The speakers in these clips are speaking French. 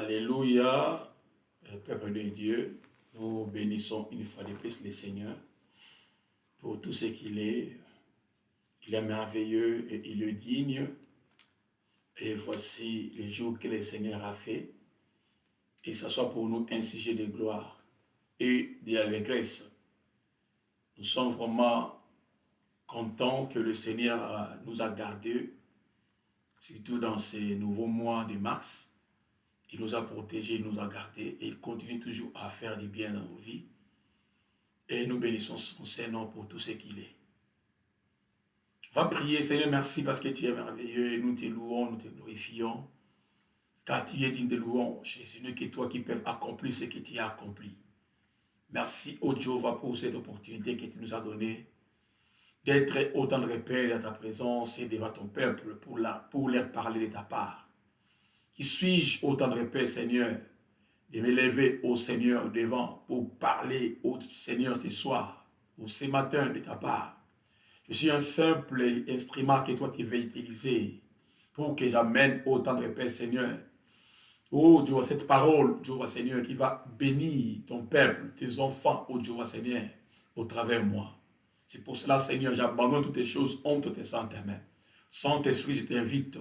Alléluia, peuple de Dieu, nous bénissons une fois de plus le Seigneur pour tout ce qu'il est. Il est merveilleux et il est digne. Et voici les jours que le Seigneur a fait. Et ce soit pour nous un sujet de gloire et d'allégresse. Nous sommes vraiment contents que le Seigneur nous a gardés, surtout dans ces nouveaux mois de mars. Il nous a protégés, il nous a gardés et il continue toujours à faire du bien dans nos vies. Et nous bénissons son Seigneur pour tout ce qu'il est. On va prier, Seigneur, merci parce que tu es merveilleux et nous te louons, nous te glorifions. Car tu es digne de louange et ce n'est que toi qui peux accomplir ce que tu as accompli. Merci, ô Jéhovah, pour cette opportunité que tu nous as donnée d'être autant de repères à ta présence et devant ton peuple pour leur parler de ta part. Qui suis-je autant de repères, Seigneur, de me lever au Seigneur devant pour parler au Seigneur ce soir ou ce matin de ta part. Je suis un simple instrument que toi tu veux utiliser pour que j'amène autant de repères, Seigneur. Oh Dieu, cette parole, Dieu, Seigneur, qui va bénir ton peuple, tes enfants, oh Dieu, Seigneur, au travers de moi. C'est pour cela, Seigneur, j'abandonne toutes les choses entre tes saintes mains. Saint-Esprit, je t'invite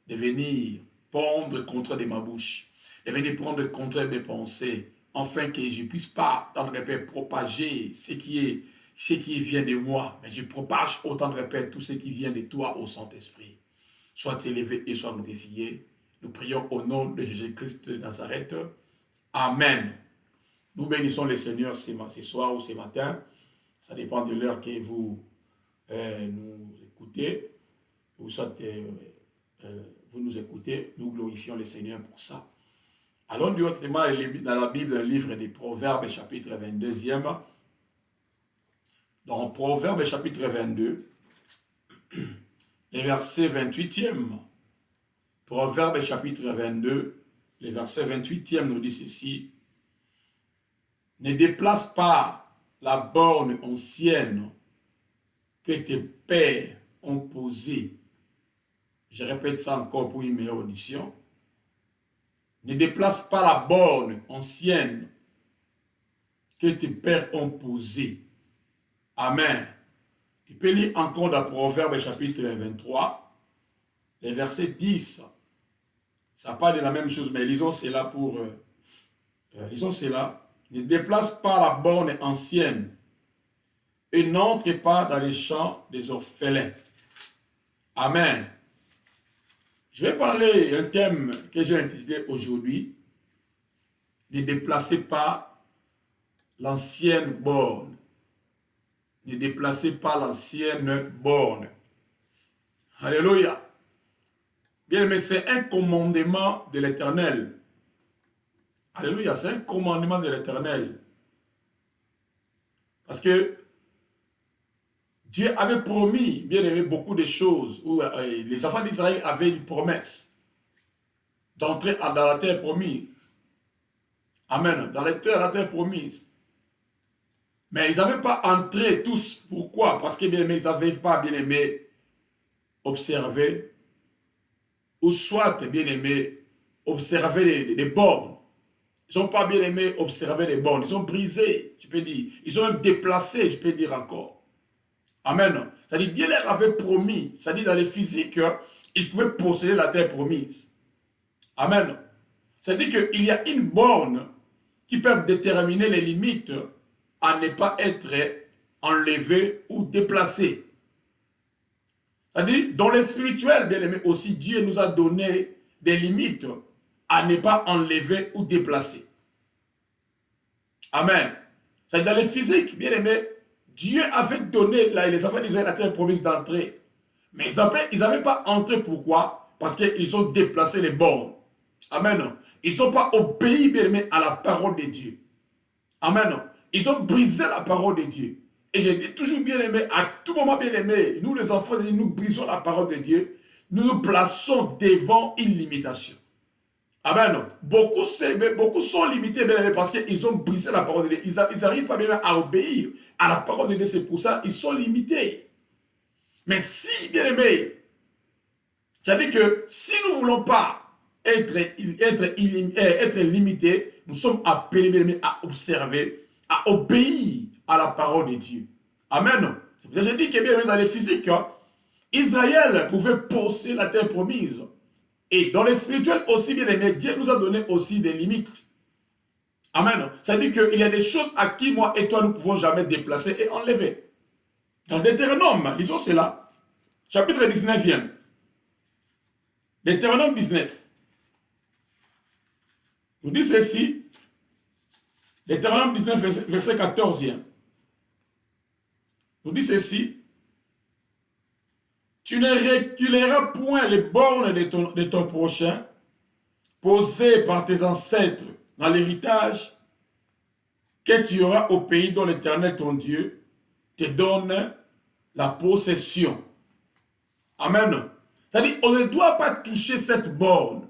de venir pondre contre de ma bouche, de venir prendre contre mes pensées, afin que je ne puisse pas, dans le répète, propager ce qui vient de moi, mais je propage autant de répète tout ce qui vient de toi, au Saint-Esprit. Sois élevé et sois glorifié. Nous prions au nom de Jésus-Christ de Nazareth. Amen. Nous bénissons le Seigneur ce soir ou ce matin. Ça dépend de l'heure que vous nous écoutez. Ou soit vous nous écoutez. Nous glorifions le Seigneur pour ça. Allons directement dans la Bible, le livre des Proverbes, chapitre 22e. Dans Proverbes, chapitre 22, le verset 28e. Proverbe chapitre 22, le verset 28e nous dit ceci. Ne déplace pas la borne ancienne que tes pères ont posée. Je répète ça encore pour une meilleure audition. Ne déplace pas la borne ancienne que tes pères ont posée. Amen. Tu peux lire encore dans Proverbe chapitre 23, le verset 10. Ça parle de la même chose, mais lisons cela pour... lisons cela. Ne déplace pas la borne ancienne et n'entre pas dans les champs des orphelins. Amen. Je vais parler d'un thème que j'ai intitulé aujourd'hui. Ne déplacez pas l'ancienne borne. Ne déplacez pas l'ancienne borne. Alléluia. Bien, mais c'est un commandement de l'Éternel. Alléluia, c'est un commandement de l'Éternel. Parce que Dieu avait promis, bien aimé, beaucoup de choses. Où les enfants d'Israël avaient une promesse d'entrer dans la terre promise. Amen. Dans la terre promise. Mais ils n'avaient pas entré tous. Pourquoi? Parce que bien aimé, ils n'avaient pas, bien aimé, observé ou soit, bien aimé, observer les bornes. Ils n'ont pas bien aimé observer les bornes. Ils ont brisé, je peux dire. Ils ont même déplacé, je peux dire encore. Amen. C'est-à-dire, Dieu leur avait promis, c'est-à-dire dans les physiques, ils pouvaient posséder la terre promise. Amen. C'est-à-dire qu'il y a une borne qui peut déterminer les limites à ne pas être enlevées ou déplacées. C'est-à-dire, dans le spirituel, bien aimé, aussi, Dieu nous a donné des limites à ne pas enlever ou déplacer. Amen. C'est-à-dire, dans le physique, bien aimé, Dieu avait donné, là, les enfants d'Israël la terre promise d'entrer. Mais ils n'avaient pas entré, pourquoi? Parce qu'ils ont déplacé les bornes. Amen. Ils n'ont pas obéi, bien aimé, à la parole de Dieu. Amen. Ils ont brisé la parole de Dieu. Et je dis toujours, bien aimé, à tout moment, bien aimé, nous les enfants, nous brisons la parole de Dieu, nous nous plaçons devant une limitation. Amen. Beaucoup sont limités, bien aimé, parce qu'ils ont brisé la parole de Dieu. Ils n'arrivent pas bien à obéir à la parole de Dieu, c'est pour ça qu'ils sont limités. Mais si, bien aimé, c'est-à-dire que si nous ne voulons pas être limité, nous sommes appelés à observer, à obéir à la parole de Dieu. Amen. Je dis que bien dans les physiques, hein, Israël pouvait posséder la terre promise. Et dans les spirituels aussi, bien aimé, Dieu nous a donné aussi des limites. Amen. Ça veut dire qu'il y a des choses à qui moi et toi nous ne pouvons jamais déplacer et enlever. Dans Deutéronome, lisons cela. Chapitre 19e. Deutéronome 19. Nous dit ceci. Deutéronome 19, verset 14e. Nous dit ceci. Tu ne reculeras point les bornes de ton prochain, posées par tes ancêtres dans l'héritage que tu auras au pays dont l'Éternel ton Dieu te donne la possession. Amen. C'est-à-dire, on ne doit pas toucher cette borne.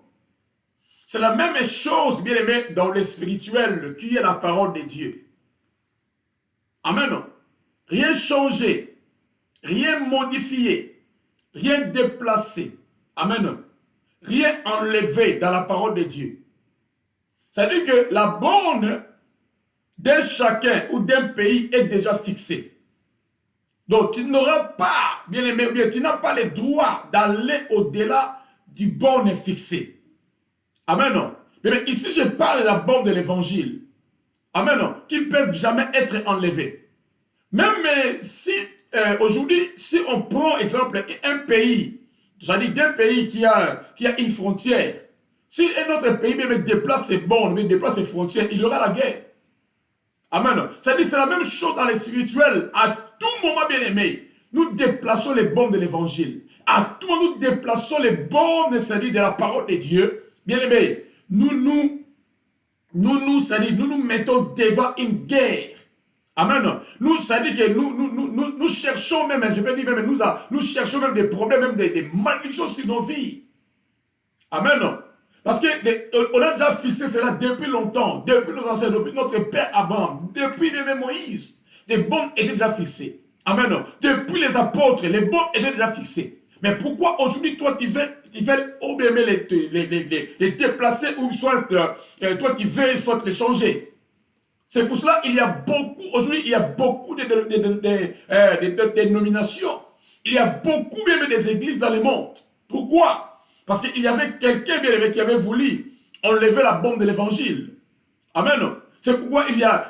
C'est la même chose, bien aimé, dans le spirituel, qui est la parole de Dieu. Amen. Rien changer, rien modifier, rien déplacer. Amen. Rien enlever dans la parole de Dieu. C'est-à-dire que la borne d'un chacun ou d'un pays est déjà fixée. Donc, tu n'auras pas, bien aimé, tu n'as pas le droit d'aller au-delà du borne fixé. Amen. Mais ici, je parle de la borne de l'évangile. Amen. Qui ne peuvent jamais être enlevés. Même si, aujourd'hui, si on prend, exemple, un pays, c'est-à-dire d'un pays qui a une frontière, si un autre pays même déplace ses bornes, même déplace ses frontières, il y aura la guerre. Amen. C'est-à-dire c'est la même chose dans les spirituels. À tout moment, bien aimé, nous déplaçons les bornes de l'évangile. À tout moment, nous déplaçons les bornes, c'est-à-dire de la parole de Dieu. Bien aimé, nous mettons devant une guerre. Amen. C'est-à-dire que nous cherchons même, je peux dire même, nous cherchons même des problèmes, même des malédictions sur nos vies. Amen. Parce qu'on a déjà fixé cela depuis longtemps, depuis nos ancêtres, depuis notre père Abraham, depuis même Moïse. Les bornes étaient déjà fixées. Amen. Depuis les apôtres, les bornes étaient déjà fixées. Mais pourquoi aujourd'hui, toi, tu veux les déplacer ou soit toi qui veux soit les changer? C'est pour cela qu'il y a beaucoup, aujourd'hui, il y a beaucoup de dénominations. Il y a beaucoup même des églises dans le monde. Pourquoi? Parce qu'il y avait quelqu'un qui avait voulu enlever la bombe de l'évangile. Amen. C'est pourquoi il y a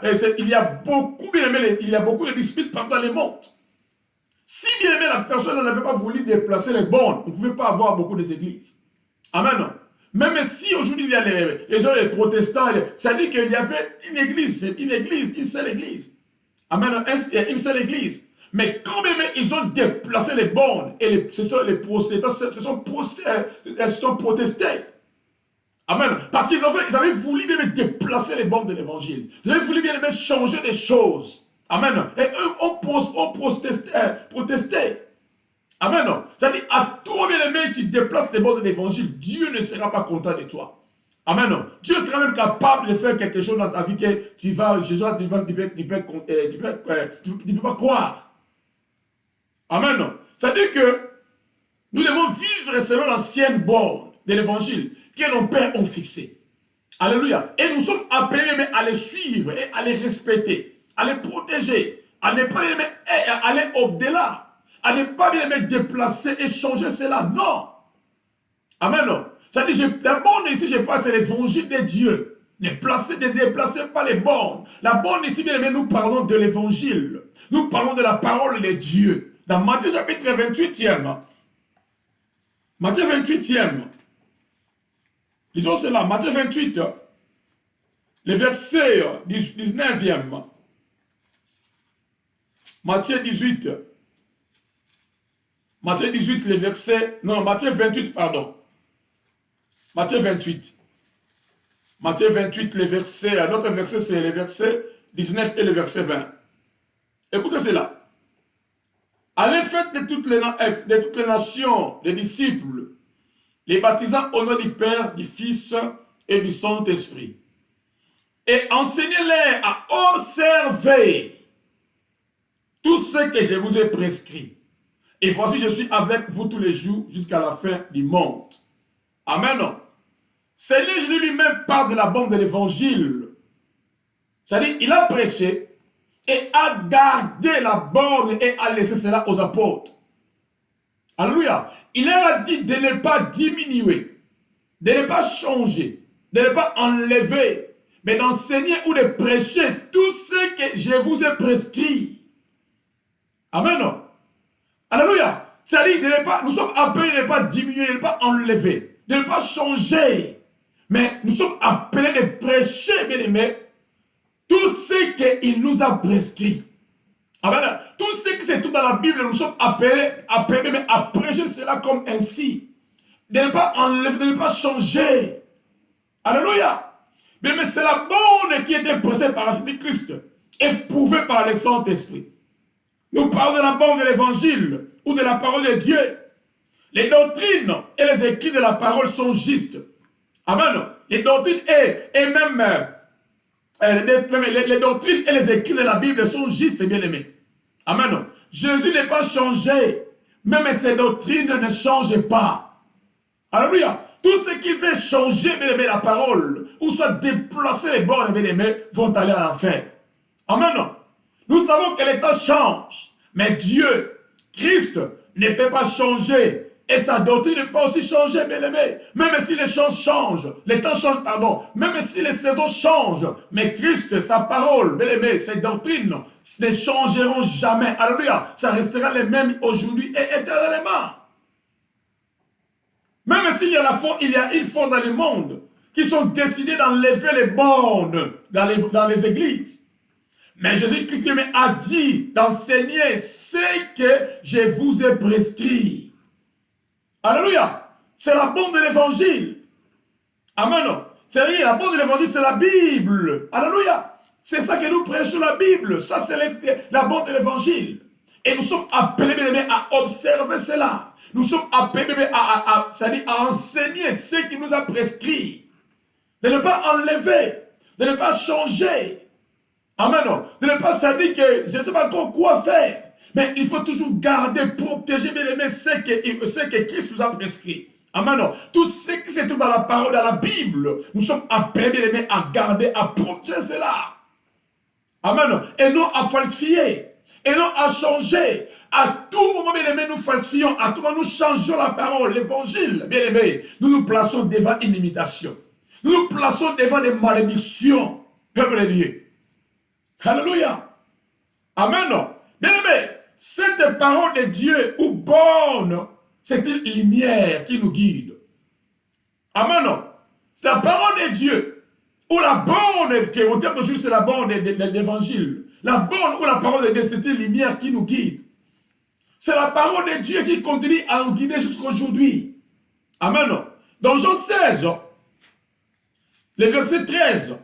beaucoup de disputes partout dans le monde. Si bien aimé la personne n'avait pas voulu déplacer les bornes, on ne pouvait pas avoir beaucoup d'églises. Amen. Même si aujourd'hui il y a les protestants, ça dit qu'il y avait une seule église. Amen. Une seule église. Mais quand même ils ont déplacé les bornes et ce sont les protestants se sont protestés. Amen. Parce qu'ils avaient voulu même déplacer les bornes de l'évangile. Ils avaient voulu bien même changer des choses. Amen. Et eux ont protesté. Amen. C'est-à-dire, à toi bien aimé qui déplace les bornes de l'évangile, Dieu ne sera pas content de toi. Amen. Dieu sera même capable de faire quelque chose dans ta vie que tu ne peux pas croire. Amen. C'est-à-dire que nous devons vivre selon l'ancienne borne de l'évangile que nos pères ont fixée. Alléluia. Et nous sommes appelés à les suivre et à les respecter, à les protéger, à ne pas aller au-delà, à ne pas bien déplacer et changer cela. Non. Amen. C'est-à-dire, la borne ici, je parle, c'est l'évangile de Dieu. Ne déplacez pas les bornes. La borne ici, bien aimé, nous parlons de l'évangile. Nous parlons de la parole de Dieu. Dans Matthieu chapitre 28e. Matthieu 28e. Lisons cela. Matthieu 28. Le verset 19e. Matthieu 18. Matthieu 18, le verset. Non, Matthieu 28, pardon. Matthieu 28. Matthieu 28, le verset. Notre verset, c'est le verset 19 et le verset 20. Écoutez cela. Allez faire de toutes les nations, les disciples, les baptisant au nom du Père, du Fils et du Saint-Esprit. Et enseignez-les à observer tout ce que je vous ai prescrit. Et voici, je suis avec vous tous les jours jusqu'à la fin du monde. Amen. Seigneur Jésus lui-même parle de la borne de l'évangile. C'est-à-dire, il a prêché et a gardé la borne et a laissé cela aux apôtres. Alléluia. Il leur a dit de ne pas diminuer, de ne pas changer, de ne pas enlever, mais d'enseigner ou de prêcher tout ce que je vous ai prescrit. Amen. Alléluia. C'est-à-dire, nous sommes appelés de ne pas diminuer, de ne pas enlever, de ne pas changer. Mais nous sommes appelés de prêcher, bien aimés, tout ce qu'il nous a prescrit. Amen. Tout ce qui se trouve dans la Bible, nous sommes appelés à prêcher cela comme ainsi. De ne pas enlever, de ne pas changer. Alléluia. Mais c'est la borne qui était prêchée par Jésus-Christ, éprouvée par le Saint-Esprit. Nous parlons de la borne de l'évangile ou de la parole de Dieu. Les doctrines et les écrits de la parole sont justes. Amen. Les doctrines et même les doctrines et les écrits de la Bible sont justes et bien aimés. Amen. Jésus n'est pas changé. Même ses doctrines ne changent pas. Alléluia. Tout ce qui fait changer, bien aimé, la parole, ou soit déplacer les bornes, bien aimé, vont aller à l'enfer. Amen. Nous savons que les temps changent. Mais Dieu, Christ, ne peut pas changer. Et sa doctrine ne peut pas aussi changer, bien aimé. Même si les choses changent, les temps changent, pardon. Même si les saisons changent. Mais Christ, sa parole, bien aimé, ses doctrines ne changeront jamais. Alléluia. Ça restera les mêmes aujourd'hui et éternellement. Même s'il y a une foi dans le monde qui sont décidés d'enlever les bornes dans les églises. Mais Jésus-Christ lui-même a dit d'enseigner ce que je vous ai prescrit. Alléluia. C'est la borne de l'évangile. Amen. C'est-à-dire, la borne de l'évangile, c'est la Bible. Alléluia. C'est ça que nous prêchons, la Bible. Ça, c'est la borne de l'évangile. Et nous sommes appelés, bien aimés, à observer cela. Nous sommes appelés, bien aimés, c'est-à-dire à enseigner ce qu'il nous a prescrit. De ne pas enlever, de ne pas changer. Amen. De ne pas se dire que je ne sais pas encore quoi faire. Mais il faut toujours garder, protéger, bien aimé, ce que Christ nous a prescrit. Amen. Tout ce qui se trouve dans la parole, dans la Bible, nous sommes appelés, bien aimé, à garder, à protéger cela. Amen. Et non à falsifier. Et non à changer. À tout moment, bien aimé, nous falsifions. À tout moment, nous changeons la parole, l'évangile. Bien aimé, nous nous plaçons devant une imitation. Nous nous plaçons devant des malédictions. Peuple de Dieu. Alléluia. Amen. Bien aimé, cette parole de Dieu ou borne, c'est une lumière qui nous guide. Amen. C'est la parole de Dieu. Ou la borne, qui au terme d'aujourd'hui, c'est la borne de l'évangile. La borne ou la parole de Dieu, c'est une lumière qui nous guide. C'est la parole de Dieu qui continue à nous guider jusqu'à aujourd'hui. Amen. Dans Jean 16, le verset 13,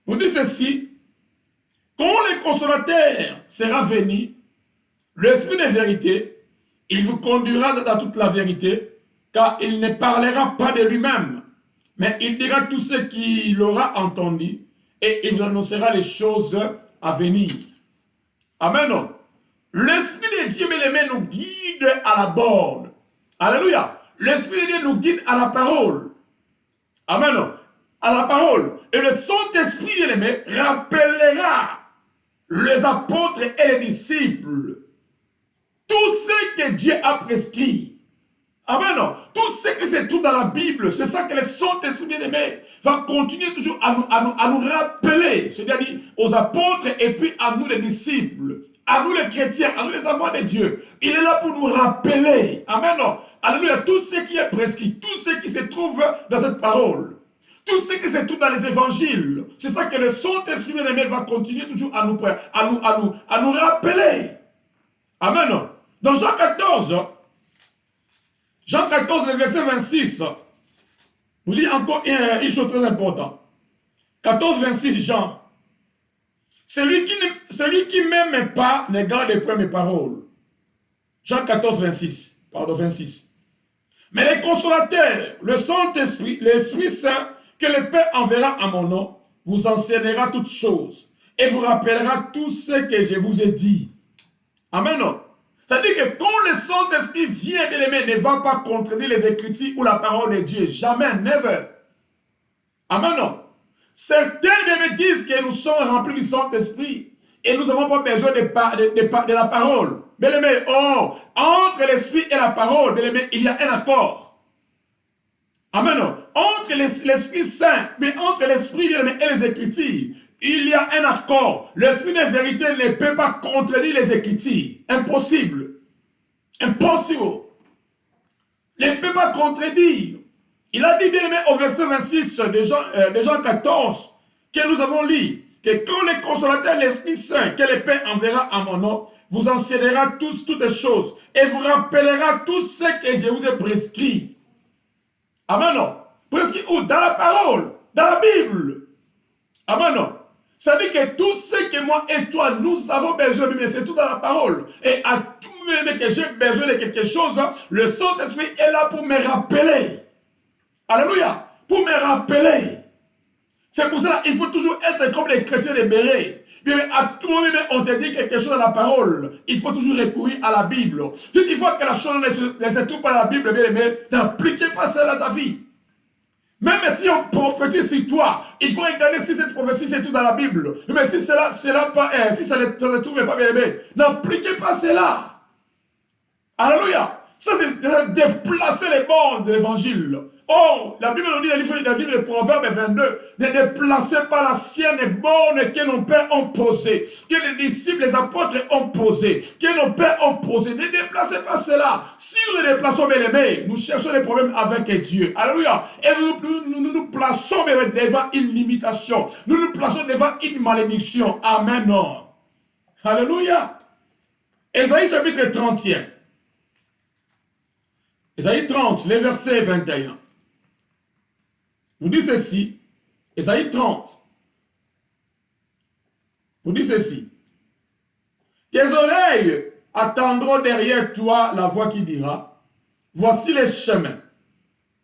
on dit ceci. Quand le consolateur sera venu, l'Esprit de vérité, il vous conduira dans toute la vérité, car il ne parlera pas de lui-même, mais il dira tout ce qu'il aura entendu, et il vous annoncera les choses à venir. Amen. L'Esprit de Dieu, bien aimé, nous guide à la borne. Alléluia. L'Esprit de Dieu nous guide à la parole. Amen. À la parole. Et le Saint-Esprit, bien aimé, rappellera les apôtres et les disciples tout ce que Dieu a prescrit. Amen. Tout ce qui se trouve dans la Bible, c'est ça que le Saint-Esprit bien-aimé va continuer toujours à nous rappeler, c'est-à-dire aux apôtres et puis à nous les disciples, à nous les chrétiens, à nous les enfants de Dieu. Il est là pour nous rappeler. Amen. Alléluia. Tout ce qui est prescrit, tout ce qui se trouve dans cette parole. Tout ce qui se trouve dans les évangiles, c'est ça que le Saint-Esprit bien-aimé va continuer toujours à nous rappeler. Amen. Dans Jean 14, le verset 26, nous dit encore une chose très importante. 14, 26, Jean. Celui qui ne m'aime pas ne garde point mes paroles. Jean 14, 26. Pardon, 26. Mais le consolateur, le Saint-Esprit, l'Esprit Saint, que le Père enverra en mon nom, vous enseignera toutes choses et vous rappellera tout ce que je vous ai dit. Amen. C'est-à-dire que quand le Saint-Esprit vient, bien aimé, ne va pas contredire les Écritures ou la parole de Dieu. Jamais, never. Amen. Non. Certains me disent que nous sommes remplis du Saint-Esprit et nous n'avons pas besoin de la parole. Bien-aimé, entre l'Esprit et la parole, bien-aimé, il y a un accord. Amen. Non. Entre l'Esprit Saint, mais entre l'Esprit et les Écritures, il y a un accord. L'Esprit de vérité ne peut pas contredire les Écritures. Impossible. Impossible. Il ne peut pas contredire. Il a dit bien aimé au verset 26 de Jean 14 que nous avons lu que quand le consolateur, l'Esprit Saint, que le Père enverra en mon nom, vous enseignera toutes les choses et vous rappellera tout ce que je vous ai prescrit. Amen. Non. Prescrit où? Dans la parole, dans la Bible. Amen. Non. Ça dit que tout ce que moi et toi, nous avons besoin de, c'est tout dans la parole. Et à tout moment que j'ai besoin de quelque chose, le Saint-Esprit est là pour me rappeler. Alléluia. Pour me rappeler. C'est pour ça qu'il faut toujours être comme les chrétiens de Béret. À tout moment, on te dit quelque chose dans la parole. Il faut toujours recourir à la Bible. Il faut que la chose ne se trouve pas dans la Bible, bien aimé, n'appliquez pas cela dans ta vie. Même si on prophétise sur toi, il faut regarder si cette prophétie c'est tout dans la Bible. Mais si cela pas, si ça ne trouve pas bien aimé, n'appliquez pas cela. Alléluia. Ça c'est déplacer les bornes de l'évangile. Oh, la Bible nous dit dans le livre de Proverbes 22, ne déplacez pas la sienne borne que nos pères ont posée, que les disciples, les apôtres ont posée, que nos pères ont posée. Ne déplacez pas cela. Si nous les déplaçons, bien aimés, nous cherchons des problèmes avec Dieu. Alléluia. Et nous plaçons devant une limitation. Nous nous plaçons devant une malédiction. Amen. Alléluia. Ésaïe chapitre 31. Ésaïe 30, le verset 21. Vous dites ceci, Ésaïe 30. Vous dites ceci. Tes oreilles attendront derrière toi la voix qui dira, voici les chemins,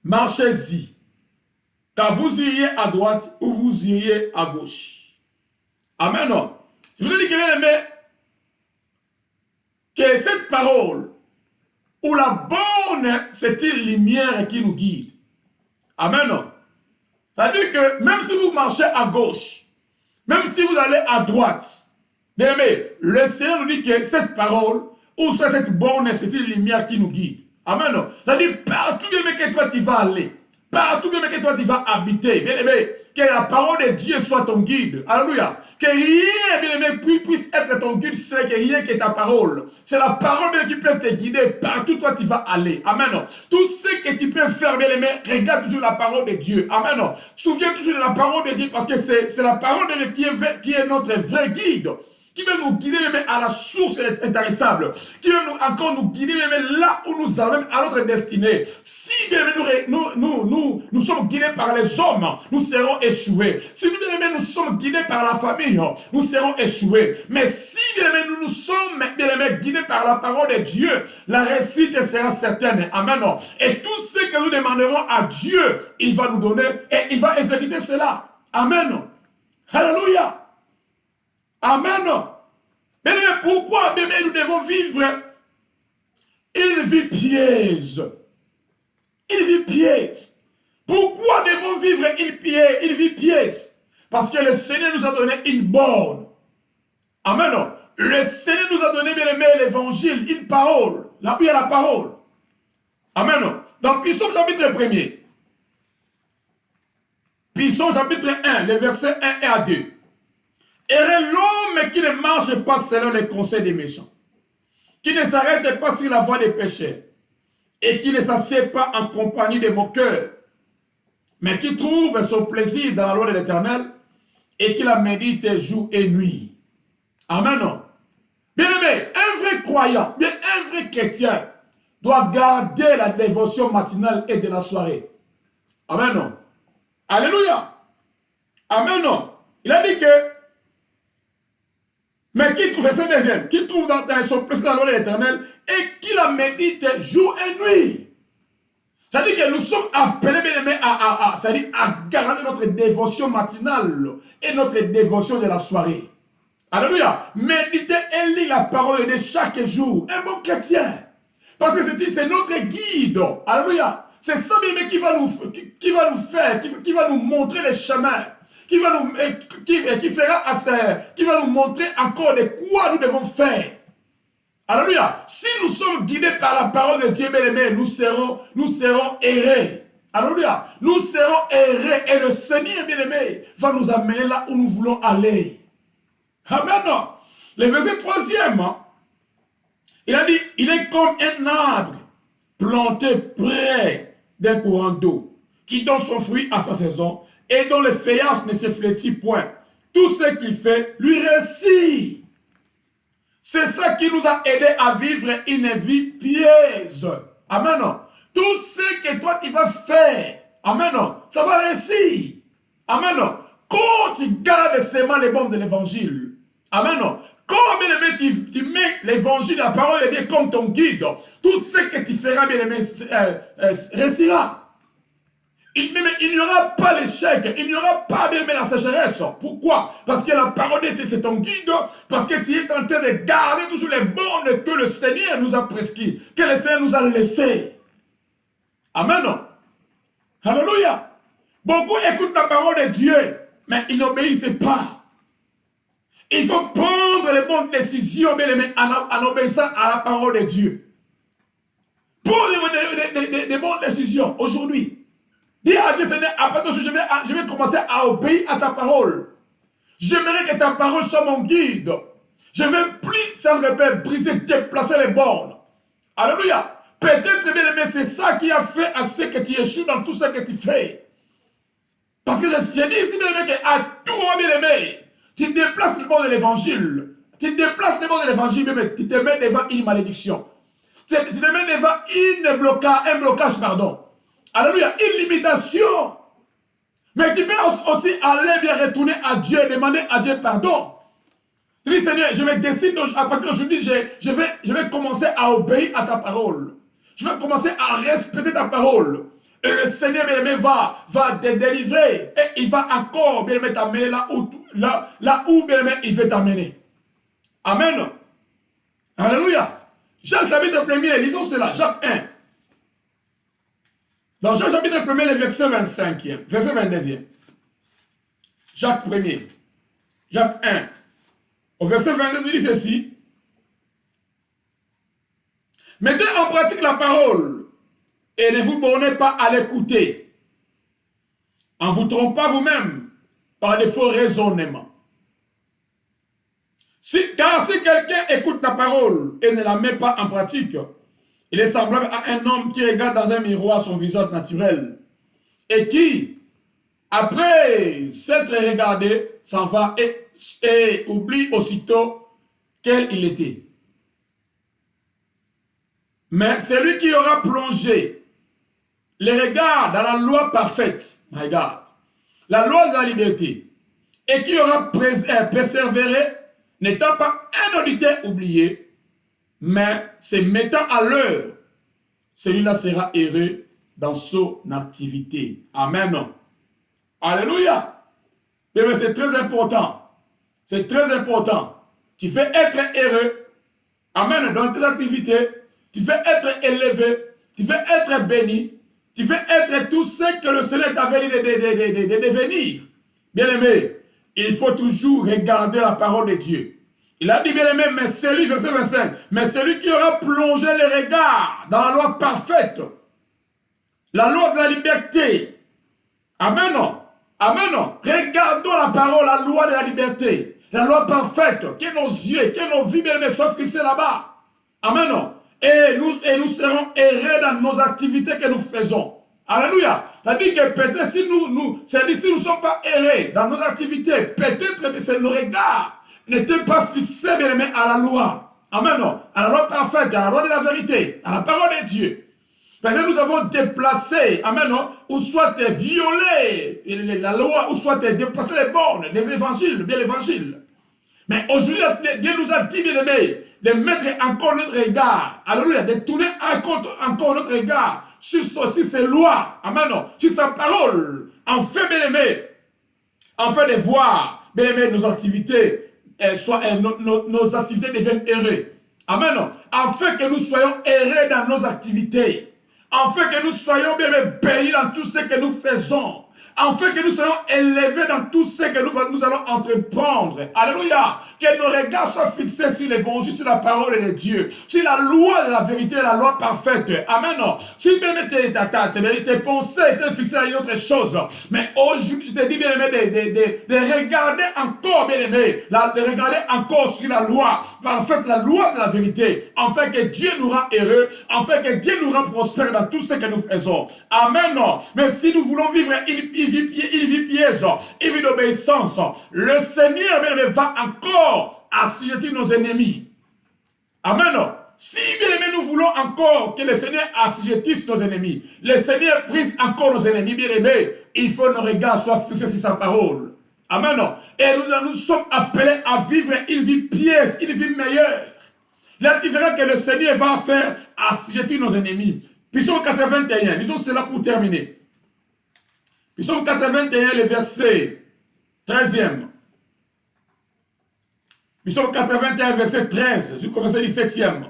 marchez-y, car vous iriez à droite ou vous iriez à gauche. Amen. Je vous ai dit que cette parole, où la bonne, c'est une lumière qui nous guide. Amen. C'est-à-dire que même si vous marchez à gauche, même si vous allez à droite, bien aimé, le Seigneur nous dit que cette parole, ou soit cette borne, c'est une lumière qui nous guide. Amen. C'est-à-dire partout bien aimé que toi tu vas aller, partout bien aimé que toi tu vas habiter, bien aimé, que la parole de Dieu soit ton guide. Alléluia. Que rien, bien aimé, puisse être ton guide, c'est que rien que ta parole. C'est la parole bien qui peut te guider partout toi tu vas aller. Amen. Tout ce que tu peux faire, bien aimé, regarde toujours la parole de Dieu. Amen. Souviens toujours de la parole de Dieu parce que c'est la parole de Dieu qui est notre vrai guide. Qui veut nous guider même à la source intarissable, qui veut encore nous guider même là où nous allons, même à notre destinée. Si bien nous sommes guidés par les hommes, nous serons échoués. Si nous sommes guidés par la famille, nous serons échoués. Mais si bien nous sommes bien guidés par la parole de Dieu, la réussite sera certaine. Amen. Et tout ce que nous demanderons à Dieu, il va nous donner et il va exécuter cela. Amen. Alléluia. Amen. Mais pourquoi, bébé, nous devons vivre une vie piège? Une vie piège. Pourquoi devons vivre une vie piège? Parce que le Seigneur nous a donné une borne. Amen. Le Seigneur nous a donné, bien aimé, l'évangile, une parole. Là où il y a la parole. Amen. Dans Psaume chapitre 1er. Psaume chapitre 1, les versets 1 et à 2. Et l'homme qui ne marche pas selon les conseils des méchants, qui ne s'arrête pas sur la voie des pécheurs, et qui ne s'assied pas en compagnie des moqueurs, mais qui trouve son plaisir dans la loi de l'Éternel, et qui la médite jour et nuit. Amen. Bien aimé, un vrai croyant, bien un vrai chrétien, doit garder la dévotion matinale et de la soirée. Amen. Alléluia. Amen. Il a dit que mais qui trouve, c'est deuxième, qui trouve dans son plaisir dans la loi de l'Éternel et qui la médite jour et nuit. C'est-à-dire que nous sommes appelés, bien aimés, à garder notre dévotion matinale et notre dévotion de la soirée. Alléluia. Méditer et lire la parole de chaque jour. Un bon chrétien. Parce que c'est notre guide. Alléluia. C'est ça, bien-aimé, qui va nous faire, qui va nous montrer les chemins, qui va nous montrer encore de quoi nous devons faire. Alléluia. Si nous sommes guidés par la parole de Dieu, bien-aimé, nous serons errés. Alléluia. Nous serons errés et le Seigneur, bien-aimé, va nous amener là où nous voulons aller. Amen. Le verset 3e, il a dit, il est comme un arbre planté près d'un courant d'eau, qui donne son fruit à sa saison, et dont le feuillage ne se flétrit point. Tout ce qu'il fait lui réussit. C'est ça qui nous a aidé à vivre une vie pieuse. Amen. Tout ce que toi tu vas faire, amen, ça va réussir. Amen. Quand tu gardes seulement les bombes de l'évangile, amen, quand bien-aimé tu mets l'évangile, la parole de Dieu comme ton guide, tout ce que tu feras, bien-aimé, réussira. Il n'y aura pas l'échec, il n'y aura pas bien-aimé la sécheresse. Pourquoi? Parce que la parole de Dieu c'est ton guide, parce que tu es en train de garder toujours les bornes que le Seigneur nous a prescrites, que le Seigneur nous a laissées. Amen. Alléluia. Beaucoup écoutent la parole de Dieu, mais ils n'obéissent pas. Il faut prendre les bonnes décisions, bien aimé, en obéissant à la parole de Dieu. Prendre des bonnes décisions aujourd'hui. Dis à Dieu, Seigneur, après tout, je vais commencer à obéir à ta parole. J'aimerais que ta parole soit mon guide. Je vais plus, sans le répète, briser, déplacer les bornes. Alléluia. Peut-être, bien aimé, c'est ça qui a fait à ce que tu échoues dans tout ce que tu fais. Parce que j'ai dit ici, bien aimé, qu'à tout moment, bien aimé, tu déplaces le bord de l'évangile. Tu déplaces le bord de l'évangile, bien aimé, tu te mets devant une malédiction. Tu te mets devant un blocage, pardon. Alléluia, une limitation. Mais tu peux aussi aller bien retourner à Dieu, demander à Dieu pardon. Tu dis, Seigneur, je vais décider, à partir d'aujourd'hui, je vais commencer à obéir à ta parole. Je vais commencer à respecter ta parole. Et le Seigneur, bien aimé, va te délivrer. Et il va encore, bien aimé, t'amener là où bien aimé, il veut t'amener. Amen. Alléluia. Jacques chapitre 1er, lisons cela. Jacques 1. Dans Jacques chapitre 1er, le verset 25, verset 22. Jacques 1er. Jacques 1. Au verset 22, il dit ceci. Mettez en pratique la parole et ne vous bornez pas à l'écouter, en vous trompant vous-même par de faux raisonnements. Car si quelqu'un écoute la parole et ne la met pas en pratique, il est semblable à un homme qui regarde dans un miroir son visage naturel et qui, après s'être regardé, s'en va et oublie aussitôt quel il était. Mais celui qui aura plongé les regards dans la loi parfaite, my God, la loi de la liberté, et qui aura persévéré, n'étant pas un auditeur oublié, mais se mettant à l'œuvre, celui-là sera heureux dans son activité. Amen. Alléluia. Mais c'est très important. C'est très important. Tu fais être heureux. Amen. Dans tes activités, tu fais être élevé. Tu fais être béni. Tu fais être tout ce que le Seigneur t'avait dit de devenir. Bien-aimé, il faut toujours regarder la parole de Dieu. Il a dit, bien aimé, mais celui, verset 25, mais celui qui aura plongé les regards dans la loi parfaite, la loi de la liberté. Amen. Amen. Regardons la parole, la loi de la liberté, la loi parfaite, que nos yeux, que nos vies, bien aimé, soient fixés là-bas. Amen. Et nous serons heureux dans nos activités que nous faisons. Alléluia. C'est-à-dire que peut-être si nous ne sommes pas heureux dans nos activités, peut-être que c'est nos regards n'était pas fixé, bien aimé, à la loi. Amen. À la loi parfaite, à la loi de la vérité, à la parole de Dieu. Parce que nous avons déplacé, amen, ou soit violé la loi, ou soit déplacé les bornes, les évangiles, bien l'évangile. Mais aujourd'hui, Dieu nous a dit, bien aimé, de mettre encore notre regard, alléluia, de tourner encore notre regard sur ses lois, amen, sur sa parole, enfin, bien aimé, afin de voir, bien aimé, nos activités, nos activités deviennent heureux. Amen. Afin que nous soyons heureux dans nos activités. afin que nous soyons bien bénis dans tout ce que nous faisons, afin que nous soyons élevés dans tout ce que nous allons entreprendre. Alléluia. Que nos regards soient fixés sur l'évangile, sur la parole de Dieu, sur la loi de la vérité, la loi parfaite. Amen. Si bien tes pensées étaient fixées à une autre chose, mais aujourd'hui, je te dis bien aimé de regarder encore, bien aimé, de regarder encore sur la loi parfaite, la loi de la vérité, afin que Dieu nous rend heureux, afin que Dieu nous rend prospères dans tout ce que nous faisons. Amen. Mais si nous voulons vivre une vie pieuse, une vie d'obéissance, le Seigneur bien aimé va encore assujettir nos ennemis. Amen. Si bien aimé, nous voulons encore que le Seigneur assujettisse nos ennemis, le Seigneur brise encore nos ennemis, bien aimés, il faut que nos regards soient fixés sur sa parole. Amen. Et nous sommes appelés à vivre une vie pieuse, une vie meilleure. La différence que le Seigneur va faire assujettir nos ennemis. Psaume 81, disons cela pour terminer. Psaume 81, le verset 13e. Psaume 81, verset 13, jusqu'au verset 17e.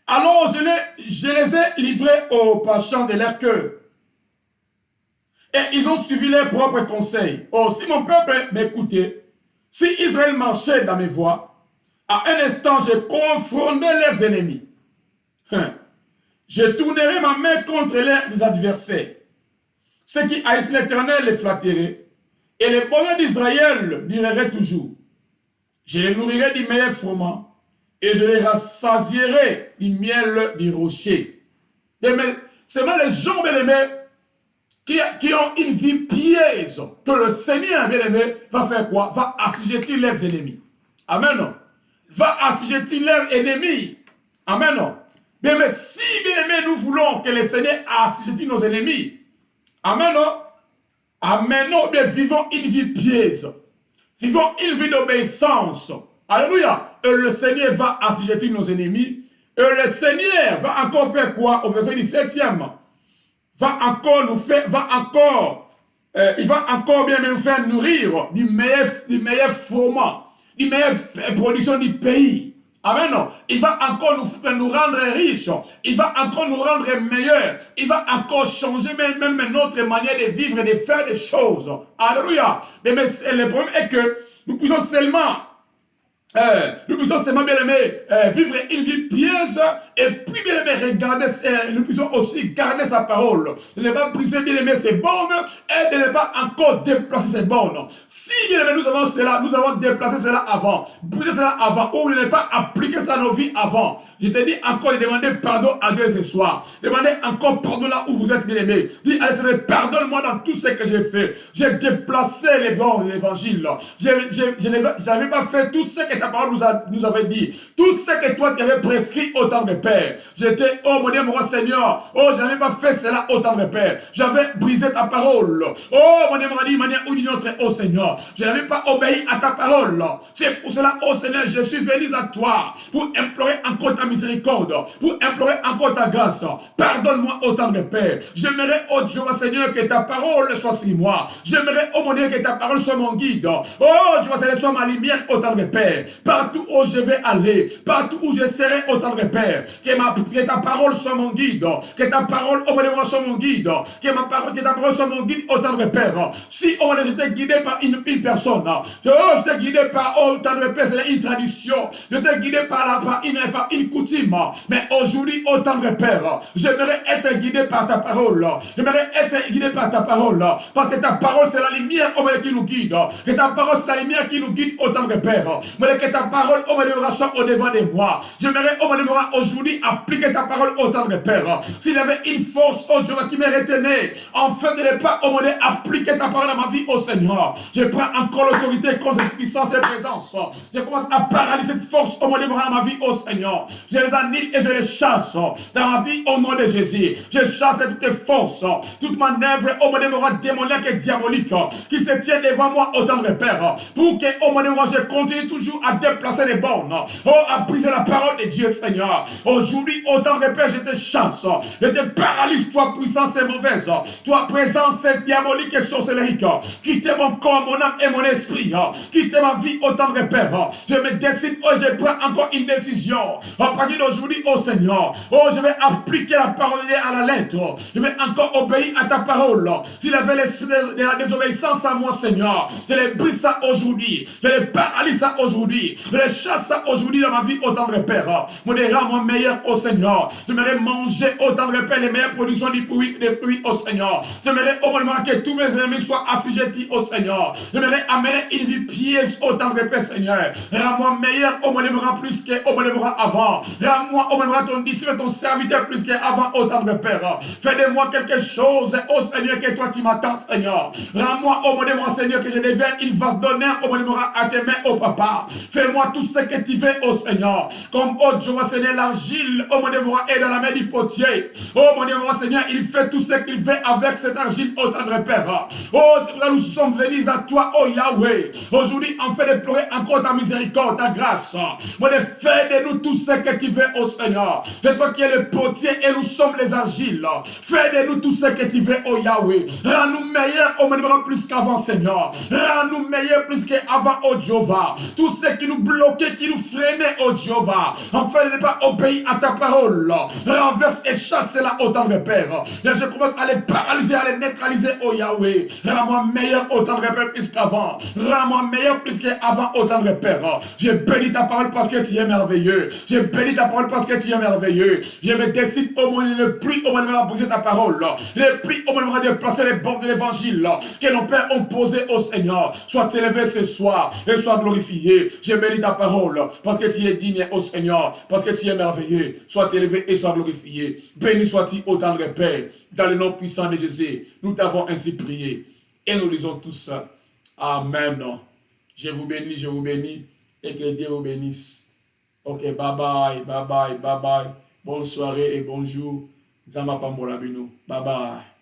Alors je les ai livrés aux passions de leur cœur. Et ils ont suivi leurs propres conseils. Oh, si mon peuple m'écoutait, si Israël marchait dans mes voies, à un instant je confronterai leurs ennemis. Je tournerai ma main contre leurs adversaires. Ceux qui haïssent l'Éternel les flatteraient, et les bonheurs d'Israël dureraient toujours. Je les nourrirai du meilleur froment, et je les rassasierai du miel du rocher. C'est même les gens, bien-aimés, qui ont une vie pieuse, que le Seigneur, bien-aimé, va faire quoi? Va assujettir leurs ennemis. Amen. Va assujettir leurs ennemis. Amen. Mais si, bien-aimé, nous voulons que le Seigneur assujettisse nos ennemis, amen. Amen. Bien, vivons une vie pieuse. Vivons une vie d'obéissance. Alléluia. Et le Seigneur va assujettir nos ennemis. Et le Seigneur va encore faire quoi? Au verset 17e. Il va encore bien nous faire nourrir du meilleur froment, du meilleur production du pays. Amen. Il va encore nous rendre riches. Il va encore nous rendre meilleurs. Il va encore changer même notre manière de vivre et de faire des choses. Alléluia. Mais le problème est que nous puissions seulement bien aimer vivre une vie pieuse et puis bien aimer regarder, nous puissions aussi garder sa parole. De ne pas briser bien aimer ses bornes et de ne pas encore déplacer ses bornes. Si bien aimé nous avons cela, nous avons déplacé cela avant, brisé cela avant, ou ne pas appliqué ça dans nos vies avant. Je te dis encore, demandez pardon à Dieu ce soir. Demandez encore pardon là où vous êtes bien aimé. Dis, allez Seigneur, pardonne-moi dans tout ce que j'ai fait. J'ai déplacé les bornes de l'évangile. Je n'avais pas fait tout ce que ta parole nous avait dit. Tout ce que toi tu avais prescrit au temps de Père. J'étais, oh mon Dieu, mon roi Seigneur. Oh, je n'avais pas fait cela au temps de Père. J'avais brisé ta parole. Oh, mon Dieu, mon roi, d'une manière ou d'une autre, oh Seigneur. Je n'avais pas obéi à ta parole. C'est pour cela, oh Seigneur, je suis venu à toi pour implorer encore ta miséricorde, pour implorer encore ta grâce. Pardonne-moi au temps de Père. J'aimerais, oh Dieu, Seigneur, que ta parole soit sur moi. J'aimerais, oh mon Dieu, que ta parole soit mon guide. Oh, Dieu, Seigneur, soit ma lumière au temps de Père. Partout où je vais aller, partout où je serai au temps de Père, que ta parole soit mon guide, que ta parole, oh mon Dieu, soit mon guide, que ta parole soit mon guide au temps de Père. Si, oh mon Dieu, je t'ai guidé par une personne, je t'ai guidé par, oh, temps de Père, c'est une tradition, je t'ai guidé par une coutume, mais aujourd'hui, au temps de Père, j'aimerais être guidé par ta parole, j'aimerais être guidé par ta parole, parce que ta parole, c'est la lumière, oh mon Dieu, qui nous guide, que ta parole, c'est la lumière qui nous guide au temps de Père, que ta parole, oh mon Dieu, soit au devant de moi. J'aimerais, oh mon Dieu, aujourd'hui appliquer ta parole au temps de Père. S'il y avait une force, oh Dieu, qui me retenait, afin de ne pas, oh mon Dieu, appliquer ta parole dans ma vie, oh Seigneur. Je prends encore l'autorité contre cette puissance et présence. Je commence à paralyser cette force, oh mon Dieu, dans ma vie, oh Seigneur. Je les annule et je les chasse dans ma vie, au nom de Jésus. Je chasse toutes forces, toute manœuvre, oh mon Dieu, démoniaque et diabolique, qui se tient devant moi au temps de Père, pour que, oh mon Dieu, je continue toujours à déplacer les bornes, oh, à briser la parole de Dieu, Seigneur. Aujourd'hui, au temps de Père, je te chasse, je te paralyse, toi, puissance et mauvaise, toi, présence diabolique et sorcellerie, quittez mon mon corps, mon âme et mon esprit. Quitter ma vie au temps de Père. Je me décide, oh, je prends encore une décision. À partir d'aujourd'hui, oh Seigneur, oh, je vais appliquer la parole à la lettre. Je vais encore obéir à ta parole. S'il avait l'esprit de la désobéissance à moi, Seigneur, je les brise ça aujourd'hui. Je les paralyse ça aujourd'hui. Je les chasse ça aujourd'hui dans ma vie au temps de Père. Mon rends-moi meilleur, oh Seigneur. J'aimerais manger au temps de Père les meilleures productions des fruits, oh Seigneur. J'aimerais au moment que tous mes ennemis soient assujettis, oh Seigneur. J'aimerais amener une vie pieuse au temps de Père, Seigneur. Rends-moi meilleur, au moment plus que au moment avant. Rends-moi au moment ton disciple, ton serviteur plus qu'avant au temps de Père. Fais de moi quelque chose, oh Seigneur, que toi tu m'attends, Seigneur. Rends-moi au moment, Seigneur, que je devienne une vase d'honneur au moment à tes mains, oh Papa. Fais-moi tout ce que tu fais, oh Seigneur. Comme, oh Dieu, Seigneur, l'argile, oh mon Dieu, est dans la main du potier. Oh mon Dieu, Seigneur, il fait tout ce qu'il fait avec cette argile, oh tendre Père. Oh, c'est pour ça que nous sommes venus à toi, oh Yahweh. Aujourd'hui, en fait de pleurer encore ta miséricorde, ta grâce. Mon Dieu, fais de nous tout ce que tu veux, oh Seigneur. C'est toi qui es le potier et nous sommes les argiles. Fais de nous tout ce que tu veux, oh Yahweh. Rends-nous meilleurs, oh mon Dieu, plus qu'avant, Seigneur. Rends-nous meilleurs plus qu'avant, oh Jéhovah. Tout ce qui nous bloquait, qui nous freinait, oh Jéhovah. Enfin, de ne pas obéir à ta parole. Renverse et chasse-la au temps de Père. Et je commence à les paralyser, à les neutraliser, oh Yahweh. Rends-moi meilleur au temps de Père plus qu'avant. Rends-moi meilleur plus qu'avant au temps de Père. Je bénis ta parole parce que tu es merveilleux. Je bénis ta parole parce que tu es merveilleux. Je me décide au moins de ne plus au moins de briser ta parole. Je prie au moins de placer les bombes de l'évangile que nos pères ont posées au Seigneur. Sois élevé ce soir et sois glorifié. Je bénis ta parole parce que tu es digne au Seigneur, parce que tu es merveilleux. Sois élevé et sois glorifié. Béni sois-tu au temps de Père. Dans le nom puissant de Jésus, nous t'avons ainsi prié. Et nous disons tous Amen. Je vous bénis et que Dieu vous bénisse. Ok, bye bye, bye bye, bye bye. Bonne soirée et bonjour. Zama Pambola Bino. Bye bye.